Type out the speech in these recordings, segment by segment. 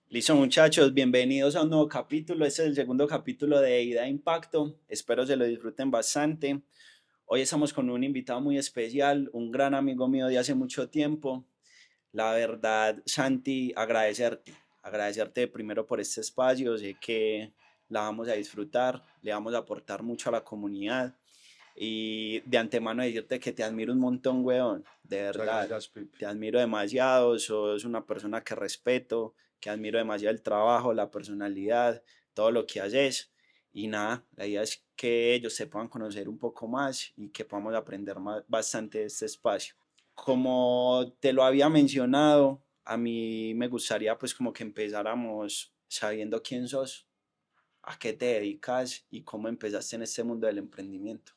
Listo, muchachos, bienvenidos a un nuevo capítulo. Este es el segundo capítulo de Ida de Impacto. Espero se lo disfruten bastante. Hoy estamos con un invitado muy especial, un gran amigo mío de hace mucho tiempo. La verdad, Santi, agradecerte primero por este espacio. Sé que la vamos a disfrutar, le vamos a aportar mucho a la comunidad. Y de antemano decirte que te admiro un montón, weón, de Muchas verdad. gracias, Pipe. Te admiro demasiado, sos una persona que respeto, que admiro demasiado el trabajo, la personalidad, todo lo que haces. Y nada, la idea es que ellos se puedan conocer un poco más y que podamos aprender bastante de este espacio. Como te lo había mencionado, a mí me gustaría pues como que empezáramos sabiendo quién sos, a qué te dedicas y cómo empezaste en este mundo del emprendimiento.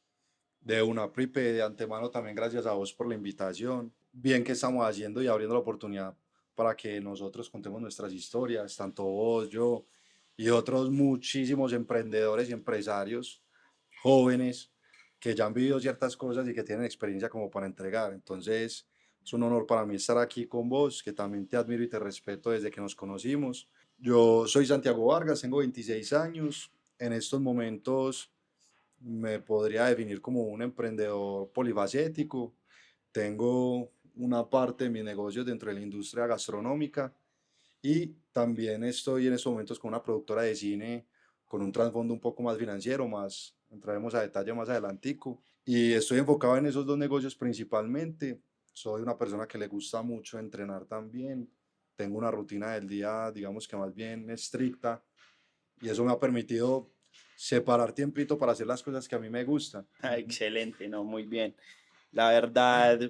De una, Pipe, de antemano también gracias a vos por la invitación. Bien que estamos haciendo y abriendo la oportunidad para que nosotros contemos nuestras historias, tanto vos, yo y otros muchísimos emprendedores y empresarios jóvenes que ya han vivido ciertas cosas y que tienen experiencia como para entregar. Entonces, es un honor para mí estar aquí con vos, que también te admiro y te respeto desde que nos conocimos. Yo soy Santiago Vargas, tengo 26 años. En estos momentos me podría definir como un emprendedor polifacético. Tengo una parte de mis negocios dentro de la industria gastronómica y también estoy en estos momentos con una productora de cine con un trasfondo un poco más financiero, más entraremos a detalle más adelantico. Y estoy enfocado en esos dos negocios principalmente. Soy una persona que le gusta mucho entrenar también. Tengo una rutina del día, digamos que más bien estricta, y eso me ha permitido separar tiempito para hacer las cosas que a mí me gustan. Ah, excelente, no, muy bien. La verdad,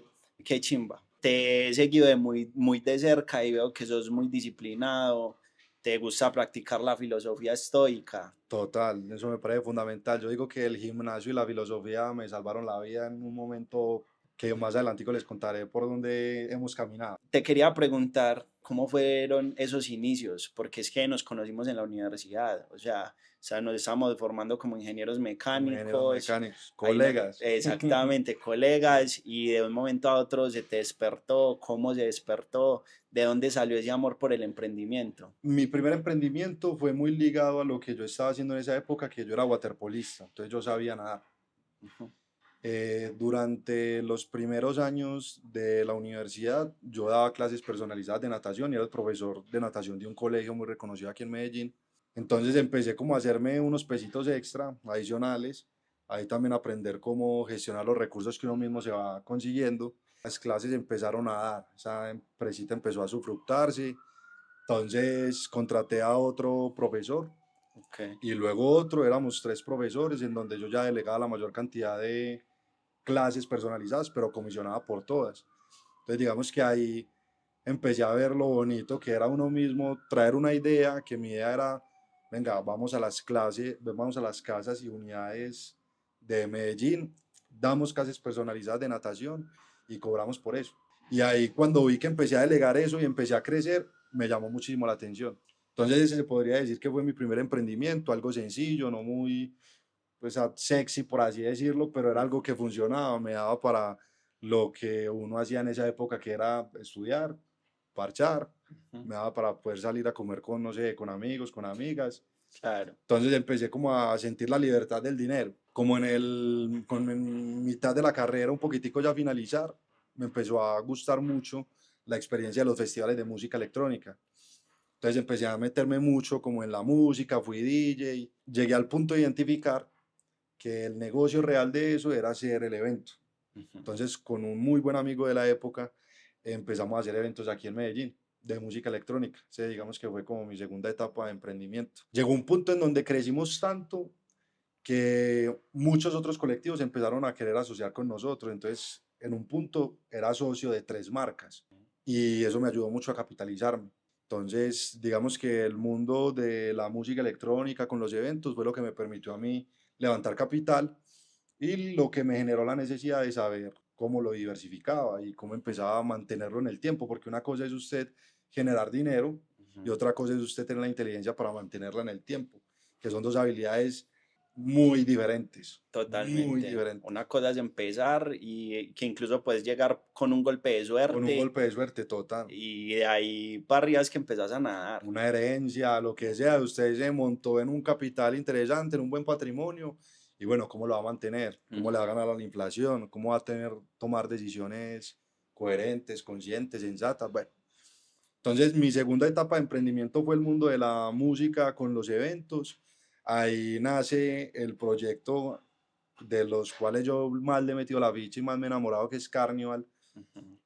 qué chimba. Te he seguido de muy de cerca y veo que sos muy disciplinado, te gusta practicar la filosofía estoica. Total, eso me parece fundamental. Yo digo que el gimnasio y la filosofía me salvaron la vida en un momento que más adelante les contaré por dónde hemos caminado. Te quería preguntar cómo fueron esos inicios, porque es que nos conocimos en la universidad, o sea, nos estábamos formando como ingenieros Como ingenieros mecánicos, mecánicos, ahí no, colegas. exactamente, colegas, y de un momento a otro se te despertó, cómo se despertó, de dónde salió ese amor por el emprendimiento. Mi primer emprendimiento fue muy ligado a lo que yo estaba haciendo en esa época, que yo era waterpolista, entonces yo sabía nadar. Ujú. Durante los primeros años de la universidad, yo daba clases personalizadas de natación y era el profesor de natación de un colegio muy reconocido aquí en Medellín. Entonces empecé como a hacerme unos pesitos extra, adicionales, ahí también aprender cómo gestionar los recursos que uno mismo se va consiguiendo. Las clases empezaron a dar, esa empresita empezó a sufructarse, entonces contraté a otro profesor Ok. y luego otro, éramos tres profesores en donde yo ya delegaba la mayor cantidad de clases personalizadas, pero comisionada por todas. Entonces digamos que ahí empecé a ver lo bonito que era uno mismo traer una idea, que mi idea era, venga, vamos a las clases, vamos a las casas y unidades de Medellín, damos clases personalizadas de natación y cobramos por eso. Y ahí cuando vi que empecé a delegar eso y empecé a crecer, me llamó muchísimo la atención. Entonces ese se podría decir que fue mi primer emprendimiento, algo sencillo, no muy pues sexy por así decirlo, pero era algo que funcionaba, me daba para lo que uno hacía en esa época que era estudiar, parchar, Ujú. me daba para poder salir a comer con, no sé, con amigos, con amigas. Claro. Entonces empecé como a sentir la libertad del dinero, como en mitad de la carrera, un poquitico ya a finalizar, me empezó a gustar mucho la experiencia de los festivales de música electrónica. Entonces empecé a meterme mucho como en la música, fui DJ, llegué al punto de identificar que el negocio real de eso era hacer el evento. Ujú. Entonces, con un muy buen amigo de la época, empezamos a hacer eventos aquí en Medellín de música electrónica. Sí, digamos que fue como mi segunda etapa de emprendimiento. Llegó un punto en donde crecimos tanto que muchos otros colectivos empezaron a querer asociar con nosotros. Entonces, en un punto era socio de tres marcas y eso me ayudó mucho a capitalizarme. Entonces, digamos que el mundo de la música electrónica con los eventos fue lo que me permitió a mí levantar capital y lo que me generó la necesidad de saber cómo lo diversificaba y cómo empezaba a mantenerlo en el tiempo, porque una cosa es usted generar dinero y Ujú. otra cosa es usted tener la inteligencia para mantenerla en el tiempo, que son dos habilidades muy diferentes, muy Totalmente. diferentes. Una cosa es empezar y que incluso puedes llegar con un golpe de Con un suerte golpe de suerte total, y de ahí para arriba es que empezás a nadar. una herencia, lo que sea, usted se montó en un capital interesante, en un buen patrimonio, y bueno, ¿cómo lo va a mantener? ¿Cómo le va a Ujú, ganar a la inflación? ¿Cómo va a tener, tomar decisiones coherentes, conscientes, sensatas? Bueno, entonces mi segunda etapa de emprendimiento fue el mundo de la música con los eventos. Ahí nace el proyecto de los cuales yo más le he metido la ficha y más me he enamorado, que es Carnival. ujú.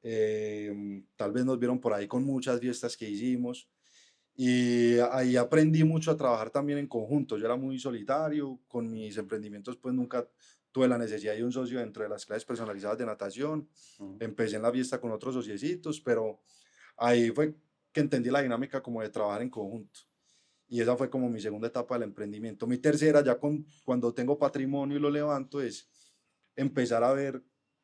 Tal vez nos vieron por ahí con muchas fiestas que hicimos. Y ahí aprendí mucho a trabajar también en conjunto. Yo era muy solitario, con mis emprendimientos pues nunca tuve la necesidad de un socio dentro de las clases personalizadas de natación. Ujú. Empecé en la fiesta con otros sociecitos, pero ahí fue que entendí la dinámica como de trabajar en conjunto. Y esa fue como mi segunda etapa del emprendimiento. Mi tercera, ya cuando tengo patrimonio y lo levanto, es empezar a ver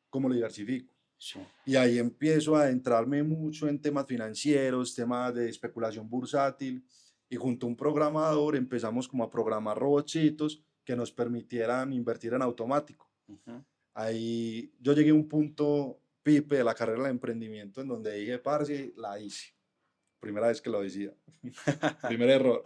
cómo lo diversifico. Sí. Y ahí empiezo a entrarme mucho en temas financieros, temas de especulación bursátil. Y junto a un programador empezamos como a programar robotcitos que nos permitieran invertir en automático. Ujú. Ahí yo llegué a un punto pipe de la carrera de emprendimiento en donde dije, parce, la hice. Primera vez que lo decía. Primer error.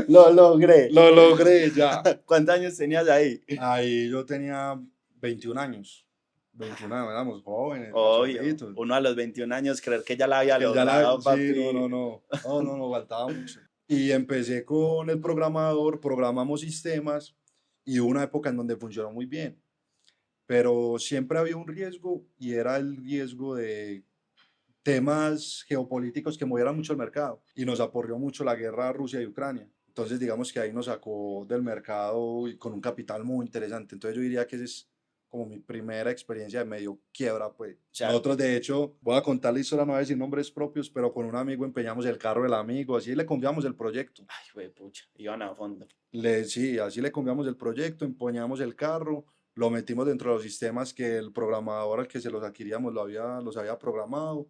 Lo logré. Lo logré ya. ¿Cuántos años tenías ahí? Ahí yo tenía 21 años. 21 años, éramos jóvenes, Obvio, cachorritos. uno a los 21 años creer que ya la había Que ya la, logrado, sí, no, papi. no, no. No, no, no, faltaba mucho. Y empecé con el programador, programamos sistemas y hubo una época en donde funcionó muy bien. Pero siempre había un riesgo y era el riesgo de temas geopolíticos que movieran mucho el mercado y nos aporrió mucho la guerra Rusia y Ucrania. Entonces, digamos que ahí nos sacó del mercado y con un capital muy interesante. Entonces, yo diría que esa es como mi primera experiencia de medio quiebra, pues. O sea, Nosotros, de hecho, voy a contar la historia, no voy a decir nombres propios, pero con un amigo empeñamos el carro del amigo, así le confiamos el proyecto. ay, güey, pucha, iban a fondo. Sí, así le confiamos el proyecto, empeñamos el carro, lo metimos dentro de los sistemas que el programador al que se los adquiríamos los había programado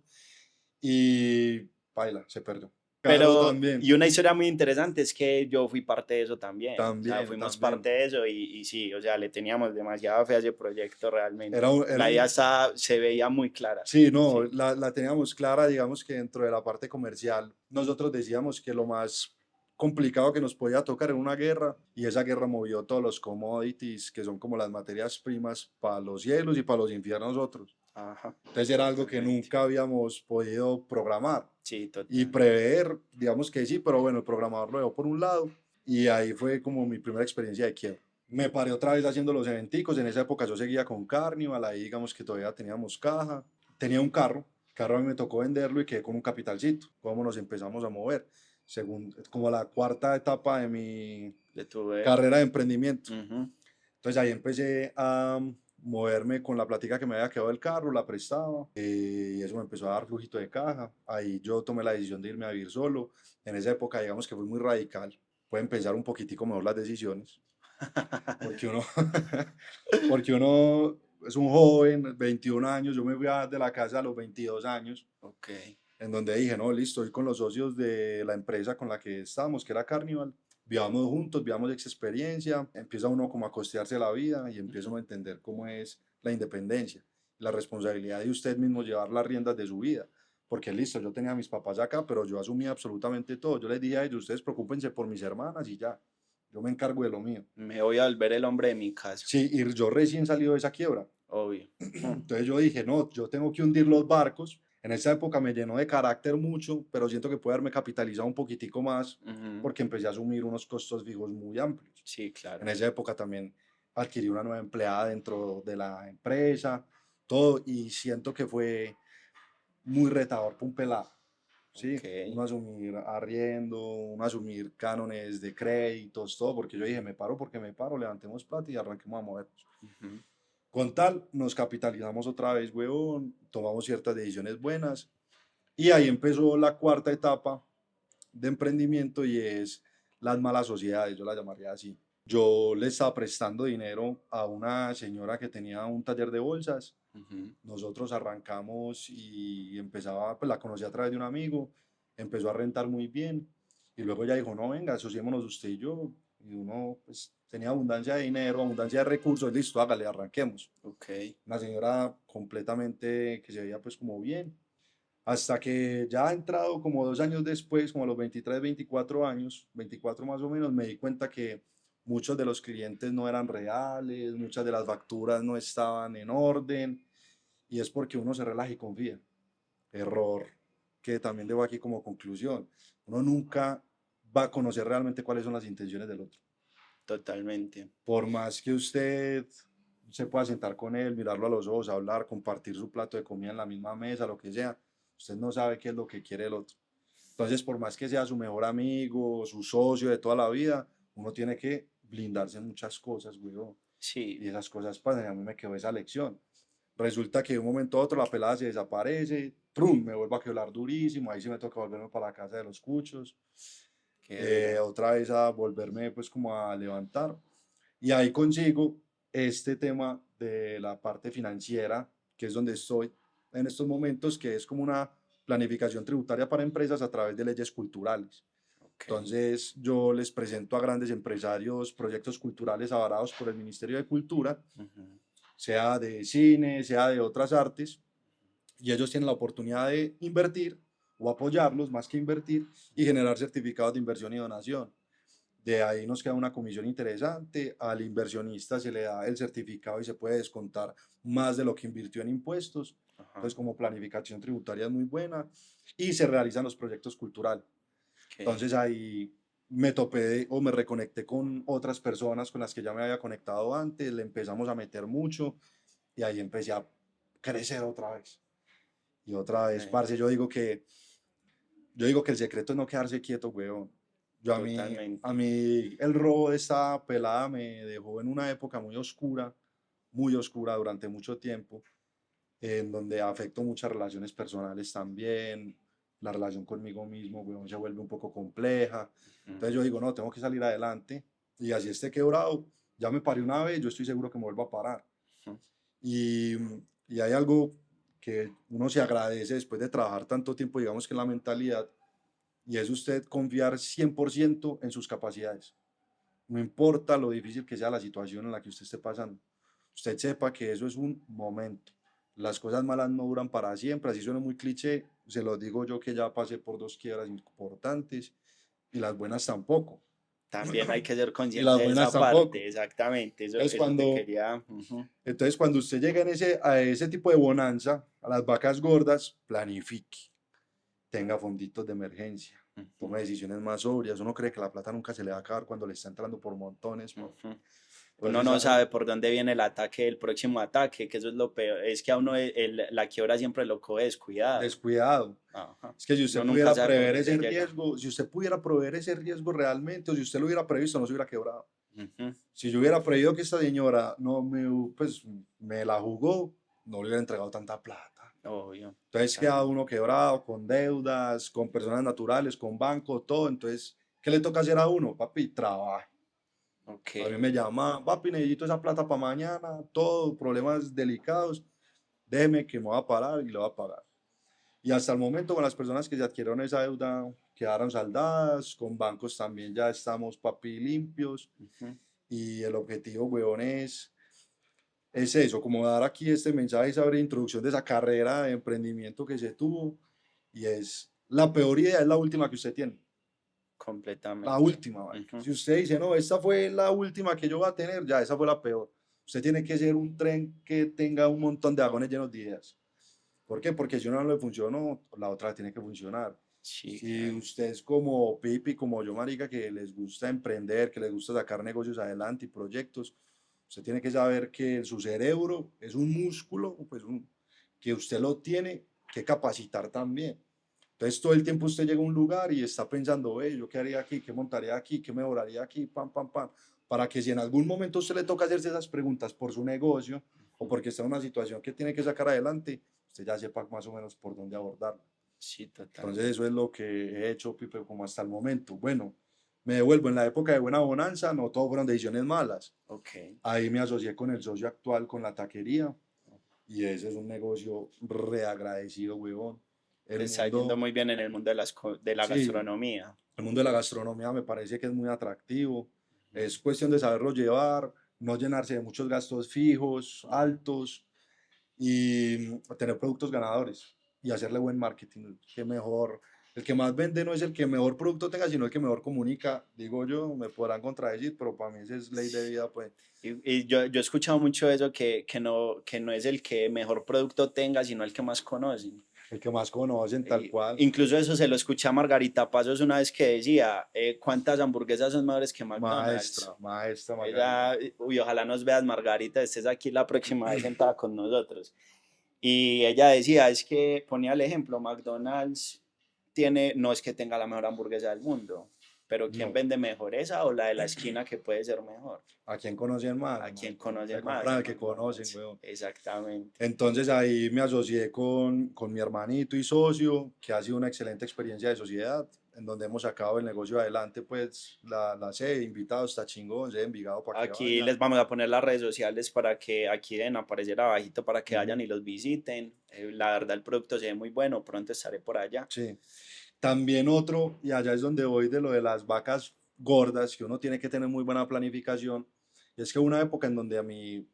y baila, se perdió. Carro Pero, también, y una historia muy interesante es que yo fui parte de eso también. O sea, también, fuimos parte también. de eso y sí, o sea, le teníamos demasiada fe a ese proyecto realmente. Era La idea un, estaba, se veía muy clara. sí, no, Sí. la teníamos clara, digamos que dentro de la parte comercial, nosotros decíamos que lo más complicado que nos podía tocar era una guerra y esa guerra movió todos los commodities, que son como las materias primas para los cielos y para los infiernos otros. Ajá, Entonces era algo que totalmente. nunca habíamos podido programar Sí, y total. prever, digamos que sí, pero bueno, el programador lo dejó por un lado y ahí fue como mi primera experiencia de quiebra. Me paré otra vez haciendo los eventicos, en esa época yo seguía con Carnival, ahí digamos que todavía teníamos caja, tenía un carro, el carro a mí me tocó venderlo y quedé con un capitalcito, cómo nos empezamos a mover, según, como la cuarta etapa de mi Le tuve. carrera de emprendimiento. Ujú. Entonces ahí empecé a moverme con la plática que me había quedado del carro, la prestaba y eso me empezó a dar flujito de caja. Ahí yo tomé la decisión de irme a vivir solo. En esa época, digamos que fui muy radical. Pueden pensar un poquitico mejor las decisiones, porque uno, porque uno es un joven, 21 años, yo me fui de la casa a los 22 años, Ok. en donde dije, no, listo, estoy con los socios de la empresa con la que estábamos, que era Carnival, vivamos juntos, vivamos esa experiencia, empieza uno como a costearse la vida y empieza uno a entender cómo es la independencia, la responsabilidad de usted mismo llevar las riendas de su vida. Porque listo, yo tenía a mis papás acá, pero yo asumía absolutamente todo. Yo les dije a ellos, ustedes preocúpense por mis hermanas y ya, yo me encargo de lo mío. Me voy a volver el hombre de mi casa. Sí, y yo recién salido de esa quiebra. Obvio. Mm. Entonces yo dije, no, yo tengo que hundir los barcos. En esa época me llenó de carácter mucho, pero siento que puede haberme capitalizado un poquitico más Ujú. porque empecé a asumir unos costos fijos muy amplios. Sí, En claro. esa época también adquirí una nueva empleada dentro de la empresa, todo, y siento que fue muy retador para un pelado. Ok. Sí, uno asumir arriendo, uno asumir cánones de créditos, todo, porque yo dije, me paro porque me paro, levantemos plata y arranquemos a movernos. Ujú. Con tal, nos capitalizamos otra vez, huevón, tomamos ciertas decisiones buenas y ahí empezó la cuarta etapa de emprendimiento y es las malas sociedades, yo la llamaría así. Yo le estaba prestando dinero a una señora que tenía un taller de bolsas. Ujú. Nosotros arrancamos y empezaba, pues la conocí a través de un amigo, empezó a rentar muy bien y luego ella dijo, no, venga, asociémonos usted y yo. y uno pues tenía abundancia de dinero, abundancia de recursos, listo, hágale, arranquemos. Ok. Una señora completamente que se veía pues como bien, hasta que ya ha entrado como 2 años después, como a los 23, 24 años, 24 más o menos, me di cuenta que muchos de los clientes no eran reales, muchas de las facturas no estaban en orden, y es porque uno se relaja y confía. Error que también debo aquí como conclusión. Uno nunca va a conocer realmente cuáles son las intenciones del otro. Totalmente. Por más que usted se pueda sentar con él, mirarlo a los ojos, hablar, compartir su plato de comida en la misma mesa, lo que sea, usted no sabe qué es lo que quiere el otro. Entonces, por más que sea su mejor amigo, su socio de toda la vida, uno tiene que blindarse en muchas cosas, güey. Y Sí. esas cosas pasan, y a mí me quedó esa lección. Resulta que de un momento a otro la pelada se desaparece, ¡prum! Me vuelvo a quebrar durísimo, ahí sí me toca volverme para la casa de los cuchos, Qué duro. otra vez a volverme pues como a levantar. Y ahí consigo este tema de la parte financiera, que es donde estoy en estos momentos, que es como una planificación tributaria para empresas a través de leyes culturales. Ok. Entonces yo les presento a grandes empresarios proyectos culturales avalados por el Ministerio de Cultura, Ujú. sea de cine, sea de otras artes, y ellos tienen la oportunidad de invertir o apoyarlos más que invertir y generar certificados de inversión y donación. De ahí nos queda una comisión interesante, al inversionista se le da el certificado y se puede descontar más de lo que invirtió en impuestos, Ajá. entonces como planificación tributaria es muy buena y se realizan los proyectos culturales. Ok. Entonces ahí me topé o me reconecté con otras personas con las que ya me había conectado antes, le empezamos a meter mucho y ahí empecé a crecer otra vez. Y otra vez, Ok. parce, yo digo que el secreto es no quedarse quieto, weón. A Totalmente. mí el robo de esta pelada me dejó en una época muy oscura durante mucho tiempo, en donde afectó muchas relaciones personales también, la relación conmigo mismo, weón, se vuelve un poco compleja. Ujú. Entonces yo digo, no, tengo que salir adelante y así esté quebrado, ya me paré una vez, yo estoy seguro que me vuelvo a parar. Ujú. Y, y hay algo que uno se agradece después de trabajar tanto tiempo, digamos que en la mentalidad, y es usted confiar 100% en sus capacidades. No importa lo difícil que sea la situación en la que usted esté pasando. Usted sepa que eso es un momento. Las cosas malas no duran para siempre, así suena muy cliché, se lo digo yo que ya pasé por 2 quiebras importantes y las buenas tampoco. También hay que ser Y consciente las de buenas esa tampoco. parte, exactamente. Entonces Eso te cuando, quería. Ujú. entonces cuando usted llega a ese tipo de bonanza, a las vacas gordas, planifique, tenga fonditos de emergencia, Ujú. tome decisiones más sobrias. Uno cree que la plata nunca se le va a acabar cuando le está entrando por montones, bro. Ujú. Uno Entonces, no sabe por dónde viene el ataque, el próximo ataque, que eso es lo peor. Es que a uno la quiebra siempre lo coge descuidado. descuidado. Ajá. Es que si Uno usted nunca pudiera sabe por prever dónde ese llega. riesgo, si usted pudiera prever ese riesgo realmente, o si usted lo hubiera previsto, no se hubiera quebrado. Ujú. Si yo hubiera previsto que esta señora no me, pues, me la jugó, no le hubiera entregado tanta plata. Obvio, Entonces queda totalmente. uno quebrado, con deudas, con personas naturales, con banco, todo. Entonces, ¿qué le toca hacer a uno? Papi, trabaje. Ok. A mí me llama, papi, necesito esa plata para mañana, todo, problemas delicados, déjeme que me voy a parar y lo voy a pagar. Y hasta el momento con las personas que se adquirieron esa deuda quedaron saldadas, con bancos también ya estamos papi limpios Ujú. y el objetivo, weón, es eso, como dar aquí este mensaje sobre introducción de esa carrera de emprendimiento que se tuvo y es la peor idea, es la última que usted tiene. La Completamente. última, marica. Ujú. Si usted dice, no, esta fue la última que yo voy a tener, ya, esa fue la peor. Usted tiene que ser un tren que tenga un montón de vagones llenos de ideas. ¿Por qué? Porque si una no le funcionó, la otra tiene que funcionar. Sí, Si claro. usted es como Pipi, como yo, marica, que les gusta emprender, que les gusta sacar negocios adelante y proyectos, usted tiene que saber que su cerebro es un músculo, pues que usted lo tiene que capacitar también. Entonces todo el tiempo usted llega a un lugar y está pensando, ¿yo qué haría aquí? ¿Qué montaría aquí? ¿Qué mejoraría aquí? Pam, pam, pam. Para que si en algún momento usted le toca hacerse esas preguntas por su negocio o Ujú. porque está en una situación que tiene que sacar adelante, usted ya sepa más o menos por dónde abordarla. Sí, Entonces totalmente. eso es lo que he hecho, Pipe, como hasta el momento. Bueno, me devuelvo en la época de buena bonanza, no todo fueron decisiones malas. Ok. Ahí me asocié con el socio actual, con la taquería, y ese es un negocio reagradecido, huevón. El Le está yendo mundo, muy bien en el mundo de la sí, gastronomía. el mundo de la gastronomía me parece que es muy atractivo. Es cuestión de saberlo llevar, no llenarse de muchos gastos fijos, altos y tener productos ganadores y hacerle buen marketing. Que mejor, el que más vende no es el que mejor producto tenga, sino el que mejor comunica. Digo yo, me podrán contradecir, pero para mí esa es ley de vida, pues. Y yo he escuchado mucho eso, que no es el que mejor producto tenga, sino el que más conocen. El que más conocen, tal cual. Incluso eso se lo escuché a Margarita Pasos una vez que decía, ¿cuántas hamburguesas son mejores que McDonald's? Maestra, maestra Margarita. Ella, uy, ojalá nos veas, Margarita, estés aquí la próxima vez sentada con nosotros. Y ella decía, es que ponía el ejemplo, McDonald's tiene, no es que tenga la mejor hamburguesa del mundo, pero ¿quién No, vende mejor, esa o la de la esquina que puede ser mejor? ¿a quién conocen más? ¿A quién Le conoce más? compran A al que conocen, McDonald's. weón. Exactamente. Entonces ahí me asocié con mi hermanito y socio, que ha sido una excelente experiencia de sociedad, en donde hemos sacado el negocio adelante, pues la sede, invitados, está chingón, sede Envigado para que Aquí vayan. les vamos a poner las redes sociales para que aquí deben aparecer abajito para que vayan Ujú, y los visiten. La verdad el producto se ve muy bueno, pronto estaré por allá. sí. También otro, y allá es donde voy de lo de las vacas gordas, que uno tiene que tener muy buena planificación, y es que hubo una época en donde a mí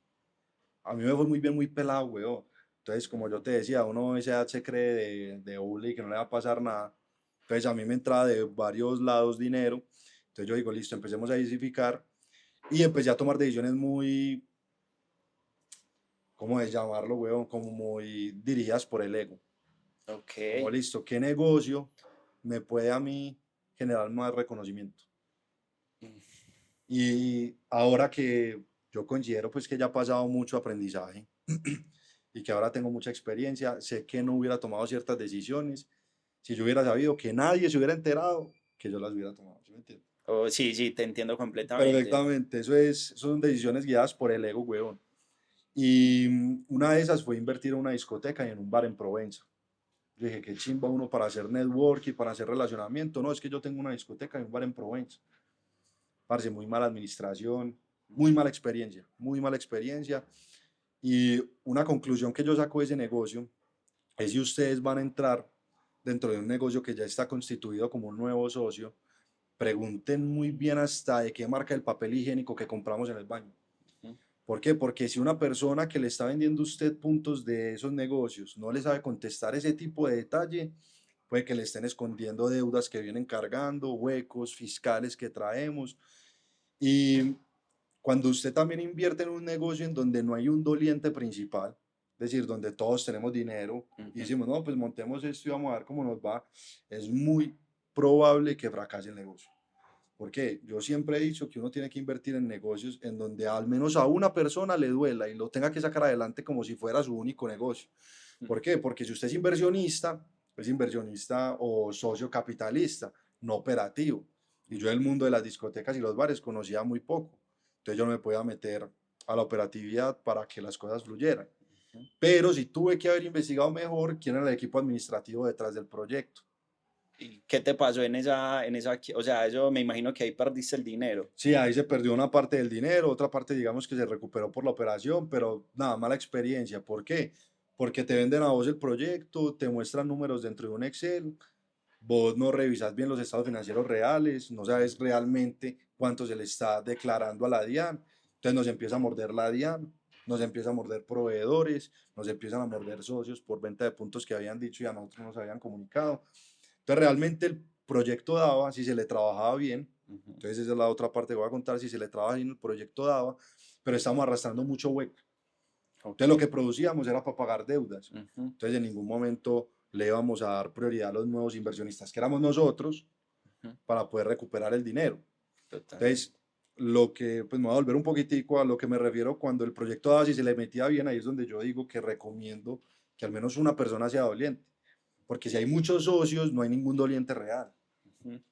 me fue muy bien, muy pelado, weón. Entonces, como yo te decía, uno a esa edad se cree de hule y que no le va a pasar nada. Entonces, a mí me entraba de varios lados dinero. Entonces, yo digo, listo, empecemos a diversificar. Y empecé a tomar decisiones muy, ¿cómo es llamarlo, weón? Como muy dirigidas por el ego. Ok. Como, listo, ¿qué negocio me puede a mí generar más reconocimiento? Y ahora que yo considero pues que ya he pasado mucho aprendizaje y que ahora tengo mucha experiencia, sé que no hubiera tomado ciertas decisiones si yo hubiera sabido que nadie se hubiera enterado que yo las hubiera tomado. ¿Sí me entiendes? Oh, sí, sí, te entiendo completamente. Perfectamente, son decisiones guiadas por el ego, huevón. Y una de esas fue invertir en una discoteca y en un bar en Provenza. Yo dije, qué chimba uno para hacer networking, para hacer relacionamiento. No, es que yo tengo una discoteca y un bar en Provenza. Parce, muy mala administración, muy mala experiencia, muy mala experiencia. Y una conclusión que yo saco de ese negocio es si ustedes van a entrar dentro de un negocio que ya está constituido como un nuevo socio, pregunten muy bien hasta de qué marca el papel higiénico que compramos en el baño. Ujú. ¿Por qué? Porque si una persona que le está vendiendo a usted puntos de esos negocios no le sabe contestar ese tipo de detalle, puede que le estén escondiendo deudas que vienen cargando, huecos fiscales que traemos. Y cuando usted también invierte en un negocio en donde no hay un doliente principal, es decir, donde todos tenemos dinero y Ujú. decimos, no, pues montemos esto y vamos a ver cómo nos va, es muy probable que fracase el negocio. Porque yo siempre he dicho que uno tiene que invertir en negocios en donde al menos a una persona le duela y lo tenga que sacar adelante como si fuera su único negocio. ¿Por qué? Porque si usted es inversionista o socio capitalista, no operativo. Y yo en el mundo de las discotecas y los bares conocía muy poco. Entonces yo no me podía meter a la operatividad para que las cosas fluyeran. Ujú. Pero sí tuve que haber investigado mejor quién era el equipo administrativo detrás del proyecto. ¿Y qué te pasó o sea, eso me imagino que ahí perdiste el dinero. Sí, ahí se perdió una parte del dinero, otra parte digamos que se recuperó por la operación, pero nada, mala experiencia. ¿Por qué? Porque te venden a vos el proyecto, te muestran números dentro de un Excel, vos no revisas bien los estados financieros reales, no sabes realmente cuánto se le está declarando a la DIAN, entonces nos empieza a morder la DIAN, nos empieza a morder proveedores, nos empiezan a morder socios por venta de puntos que habían dicho y a nosotros nos habían comunicado. Entonces realmente el proyecto daba, si se le trabajaba bien, Ujú. entonces esa es la otra parte que voy a contar, si se le trabaja bien el proyecto daba, pero estamos arrastrando mucho hueco. Ok. Entonces lo que producíamos era para pagar deudas. Ujú. Entonces en ningún momento le íbamos a dar prioridad a los nuevos inversionistas, que éramos nosotros, Ujú. para poder recuperar el dinero. Totalmente. Entonces, lo que, pues me voy a volver un poquitico a lo que me refiero cuando el proyecto daba, si se le metía bien, ahí es donde yo digo que recomiendo que al menos una persona sea doliente. Porque si hay muchos socios, no hay ningún doliente real. Ujú.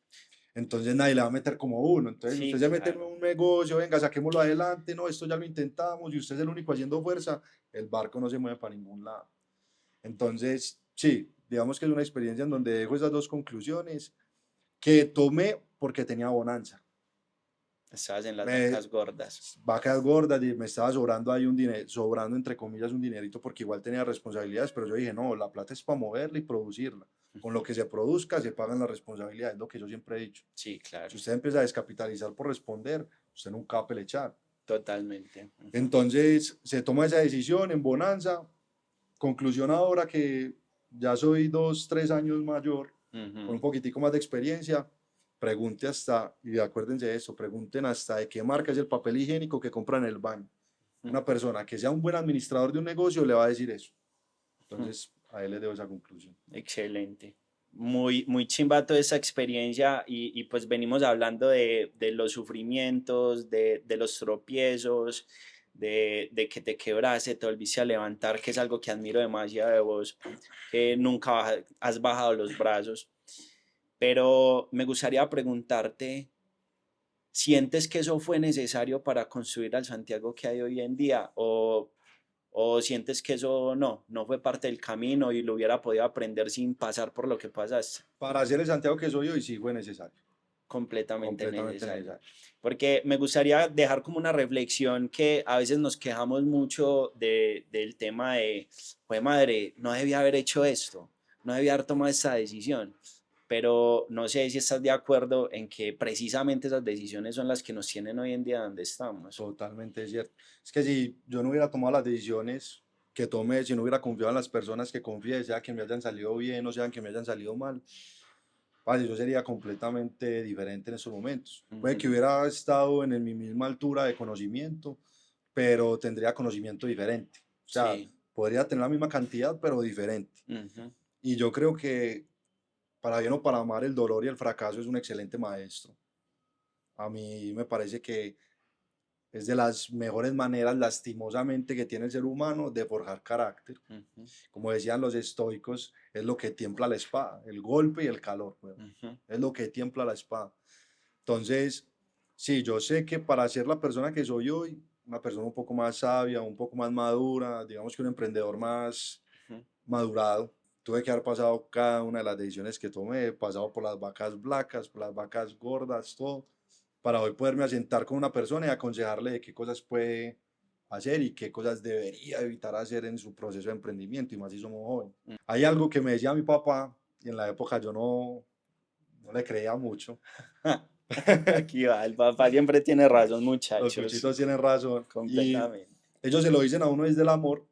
Entonces nadie le va a meter como uno. Entonces usted Sí, se mete en claro. un negocio, venga, saquémoslo adelante, no, esto ya lo intentamos y usted es el único haciendo fuerza, el barco no se mueve para ningún lado. Entonces, sí, digamos que es una experiencia en donde dejo esas dos conclusiones que tomé porque tenía bonanza. Estabas en las Me, vacas gordas. vacas gordas y me estaba sobrando ahí un dinero, sobrando entre comillas un dinerito porque igual tenía responsabilidades, pero yo dije, no, la plata es para moverla y producirla. con lo que se produzca se pagan las responsabilidades, es lo que yo siempre he dicho. Sí, Si claro, usted empieza a descapitalizar por responder, usted nunca va a pelechar. totalmente. Ujú, Entonces se toma esa decisión en bonanza. Conclusión ahora que ya soy 2, 3 años mayor, con un ujú. poquitico más de experiencia, pregunte hasta, y acuérdense de eso, pregunten hasta de qué marca es el papel higiénico que compran en el baño. Una persona que sea un buen administrador de un negocio le va a decir eso. Ujú. Entonces, a él le debo esa conclusión. Excelente. Muy, muy chimba toda esa experiencia y pues venimos hablando de los sufrimientos, de los tropiezos, de que te quebraste, te volviste a levantar, que es algo que admiro demasiado de vos, que nunca has bajado los brazos. Pero me gustaría preguntarte, ¿sientes que eso fue necesario para construir al Santiago que hay hoy en día? ¿O sientes que eso no fue parte del camino y lo hubiera podido aprender sin pasar por lo que pasaste? Para hacer el Santiago que soy hoy sí fue necesario, Completamente completamente necesario. necesario. Porque me gustaría dejar como una reflexión que a veces nos quejamos mucho del tema de, pues madre, no debía haber hecho esto, no debía haber tomado esta decisión. Pero no sé si estás de acuerdo en que precisamente esas decisiones son las que nos tienen hoy en día donde estamos. Totalmente cierto. Es que si yo no hubiera tomado las decisiones que tomé, si no hubiera confiado en las personas que confié, sea que me hayan salido bien o sea que me hayan salido mal, parce, yo sería completamente diferente en esos momentos. Puede que Ujú. hubiera estado en mi misma altura de conocimiento, pero tendría conocimiento diferente. O sea, Sí. podría tener la misma cantidad, pero diferente. Ujú. Y yo creo que para bien o para mal, el dolor y el fracaso es un excelente maestro. A mí me parece que es de las mejores maneras, lastimosamente, que tiene el ser humano de forjar carácter. Ujú. Como decían los estoicos, es lo que tiembla la espada, el golpe y el calor, weón. Ujú. Es lo que tiembla la espada. Entonces, sí, yo sé que para ser la persona que soy hoy, una persona un poco más sabia, un poco más madura, digamos que un emprendedor más Ujú. madurado, tuve que haber pasado cada una de las decisiones que tomé, he pasado por las vacas blancas, por las vacas gordas, todo, para hoy poderme asentar con una persona y aconsejarle de qué cosas puede hacer y qué cosas debería evitar hacer en su proceso de emprendimiento, y más si somos jóvenes. Hay algo que me decía mi papá, y en la época yo no le creía mucho. Aquí va, el papá siempre tiene razón, Los muchachos, cuchitos tienen razón, y completamente. ellos se lo dicen a uno desde el amor,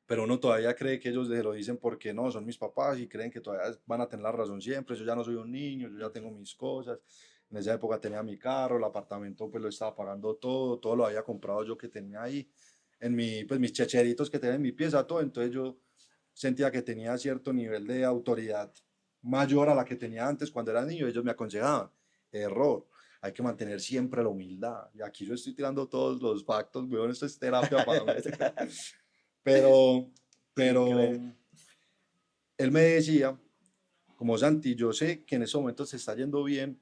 pero uno todavía cree que ellos se lo dicen porque no, son mis papás y creen que todavía van a tener la razón siempre. Yo ya no soy un niño, yo ya tengo mis cosas. En esa época tenía mi carro, el apartamento pues lo estaba pagando todo, todo lo había comprado yo que tenía ahí, en pues mis checheritos que tenía en mi pieza, todo. Entonces yo sentía que tenía cierto nivel de autoridad mayor a la que tenía antes cuando era niño. Ellos me aconsejaban, error, hay que mantener siempre la humildad. Y aquí yo estoy tirando todos los factos, weón, esto es terapia para mí. Pero, Sí, pero creo. él me decía, como Santi, yo sé que en esos momentos se está yendo bien,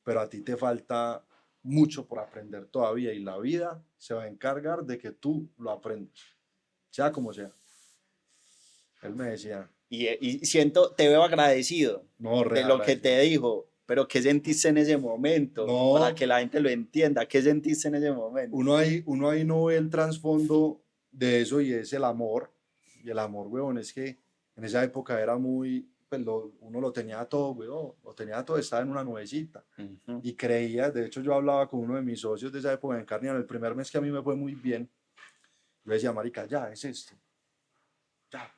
pero a ti te falta mucho por aprender todavía y la vida se va a encargar de que tú lo aprendas, sea como sea. Él me decía, Y siento, te veo agradecido no, de lo que te reagradecido. dijo, pero ¿qué sentiste en ese momento? Para No, que la gente lo entienda, ¿qué sentiste en ese momento? uno ahí no ve el trasfondo de eso y es el amor. Y el amor, weón, es que en esa época era muy, pues uno lo tenía todo, weón, lo tenía todo, estaba en una nubecita. Ujú. Y creía, de hecho yo hablaba con uno de mis socios de esa época en Carnival, el primer mes que a mí me fue muy bien, yo decía, marica, ya es esto, ya.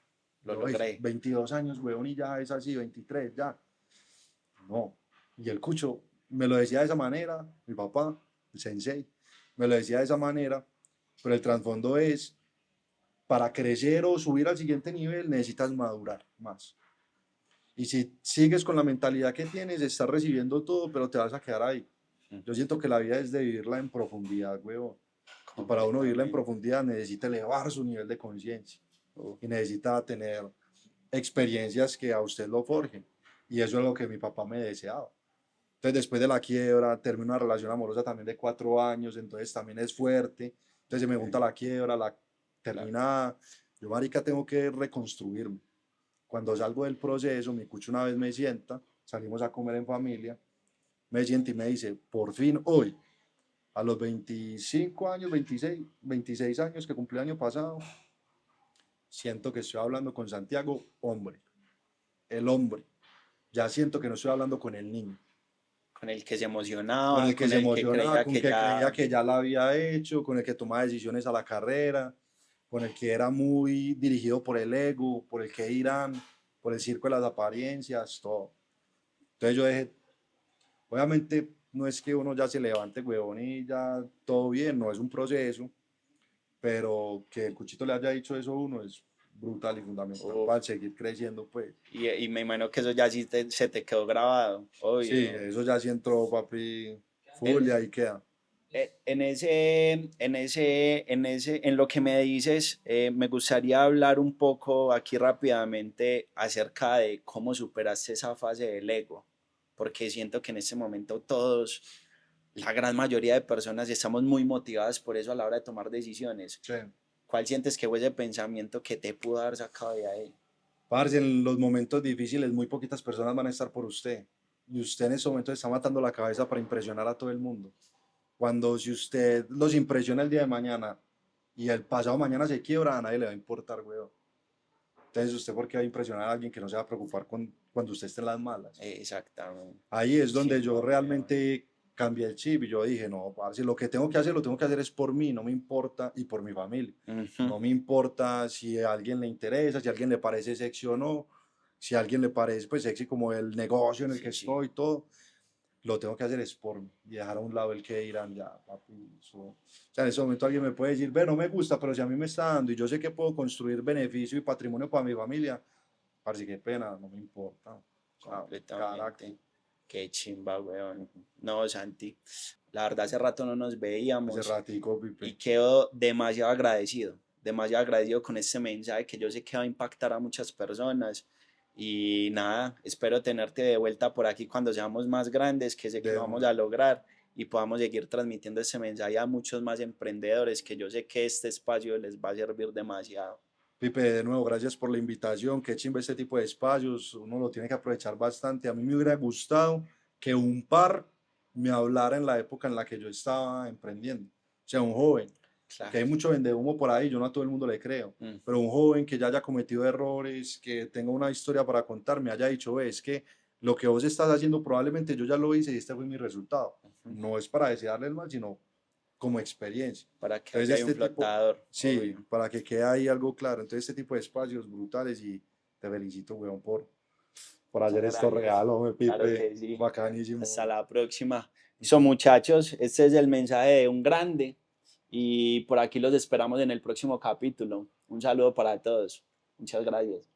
Lo Yo, logré. 22 años, weón, y ya es así, 23 ya. No. Y el cucho me lo decía de esa manera, mi papá, el sensei, me lo decía de esa manera, pero el trasfondo es, para crecer o subir al siguiente nivel necesitas madurar más. Y si sigues con la mentalidad que tienes, estás recibiendo todo, pero te vas a quedar ahí. Yo siento que la vida es de vivirla en profundidad, huevón. Y para uno vivirla en Completamente. profundidad necesita elevar su nivel de conciencia Uf. y necesita tener experiencias que a usted lo forjen. Y eso es lo que mi papá me deseaba. Entonces, después de la quiebra, termino una relación amorosa también de 4 años, entonces también es fuerte. Entonces, se me junta Ok, la quiebra, la claro. terminada. Yo, marica, tengo que reconstruirme. Cuando salgo del proceso, mi cucho una vez me sienta, salimos a comer en familia, me siente y me dice, por fin hoy, a los 25 años, 26 años que cumplí el año pasado, siento que estoy hablando con Santiago, hombre. el hombre. Ya siento que no estoy hablando con el niño, con el que se con emocionaba, el que con se el que emocionaba, creía con el que que creía ya... que ya la había hecho, con el que tomaba decisiones a la carrera, con el que era muy dirigido por el ego, por el que irán, por el circo de las apariencias, todo. Entonces yo dije, obviamente no es que uno ya se levante, huevón, y ya todo bien, no es un proceso, pero que el Cuchito le haya dicho eso a uno es brutal y fundamental Uf, para seguir creciendo, pues. y me imagino que eso ya sí se te quedó grabado, Sí, obvio. eso ya sí entró, papi, full y En, ahí queda. en lo que me dices, me gustaría hablar un poco aquí rápidamente acerca de cómo superaste esa fase del ego, porque siento que en este momento todos, la gran mayoría de personas estamos muy motivadas por eso a la hora de tomar decisiones. Sí. ¿Cuál sientes que fue ese pensamiento que te pudo haber sacado de ahí? Parce, en los momentos difíciles muy poquitas personas van a estar por usted. Y usted en ese momento está matando la cabeza para impresionar a todo el mundo. Cuando si usted los impresiona el día de mañana y el pasado mañana se quiebra, a nadie le va a importar, weón. Entonces, ¿usted por qué va a impresionar a alguien que no se va a preocupar cuando usted esté en las malas? Exactamente. Ahí es donde Chimba, yo weón. realmente cambié el chip y yo dije, no, parce, lo que tengo que hacer, lo tengo que hacer es por mí, no me importa, y por mi familia. Ujú. No me importa si a alguien le interesa, si a alguien le parece sexy o no, si a alguien le parece pues sexy como el negocio en el que Sí, sí. estoy y todo, lo tengo que hacer es por mí y dejar a un lado el que dirán, ya, papi, eso. O sea, en ese momento alguien me puede decir, ve, no me gusta, pero si a mí me está dando y yo sé que puedo construir beneficio y patrimonio para mi familia, parce, qué pena, no me importa. O sea, carácter. Completamente. Qué chimba, weón. No, Santi, la verdad hace rato no nos Hace veíamos ratico, y Pipe. quedo demasiado agradecido con este mensaje que yo sé que va a impactar a muchas personas. Y nada, espero tenerte de vuelta por aquí cuando seamos más grandes, que sé que De lo vamos una. a lograr y podamos seguir transmitiendo este mensaje a muchos más emprendedores, que yo sé que este espacio les va a servir demasiado. Pipe, de nuevo, gracias por la invitación. Qué chimba este tipo de espacios. Uno lo tiene que aprovechar bastante. A mí me hubiera gustado que un par me hablara en la época en la que yo estaba emprendiendo. O sea, un joven, porque hay Claro. mucho vende humo por ahí, yo no a todo el mundo le creo. Pero Ujú. un joven que ya haya cometido errores, que tenga una historia para contar, me haya dicho, "Ve, es que lo que vos estás haciendo probablemente yo ya lo hice y este fue mi resultado. Ujú. No es para desearle el mal, sino como experiencia. Para que Entonces, haya un este tipo, flotador, sí, obvio. para que quede ahí algo claro. Entonces, este tipo de espacios brutales y te felicito, weón, por Muchas hacer esto gracias. real, hombre, Claro Pipe, que sí. Hasta bacanísimo. la próxima. Listo, muchachos, este es el mensaje de un grande y por aquí los esperamos en el próximo capítulo. Un saludo para todos. Muchas gracias.